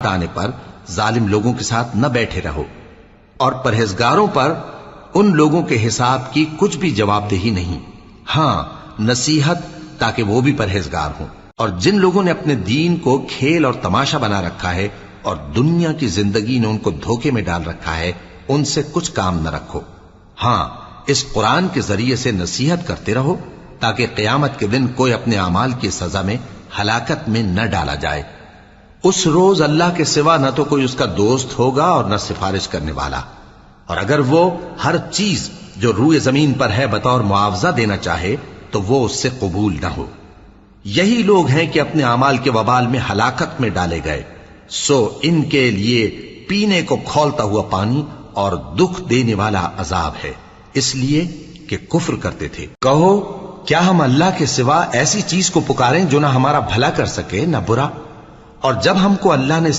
آنے پر ظالم لوگوں کے ساتھ نہ بیٹھے رہو، اور پرہیزگاروں پر ان لوگوں کے حساب کی کچھ بھی جواب دہی نہیں، ہاں نصیحت تاکہ وہ بھی پرہیزگار ہوں۔ اور جن لوگوں نے اپنے دین کو کھیل اور تماشا بنا رکھا ہے اور دنیا کی زندگی نے ان کو دھوکے میں ڈال رکھا ہے، ان سے کچھ کام نہ رکھو، ہاں اس قرآن کے ذریعے سے نصیحت کرتے رہو تاکہ قیامت کے دن کوئی اپنے اعمال کی سزا میں ہلاکت میں نہ ڈالا جائے۔ اس روز اللہ کے سوا نہ تو کوئی اس کا دوست ہوگا اور نہ سفارش کرنے والا، اور اگر وہ ہر چیز جو روئے زمین پر ہے بطور معاوضہ دینا چاہے تو وہ اس سے قبول نہ ہو۔ یہی لوگ ہیں کہ اپنے اعمال کے وبال میں ہلاکت میں ڈالے گئے، سو ان کے لیے پینے کو کھولتا ہوا پانی اور دکھ دینے والا عذاب ہے، اس لیے کہ کفر کرتے تھے۔ کہو کیا ہم اللہ کے سوا ایسی چیز کو پکاریں جو نہ ہمارا بھلا کر سکے نہ برا؟ اور جب ہم کو اللہ نے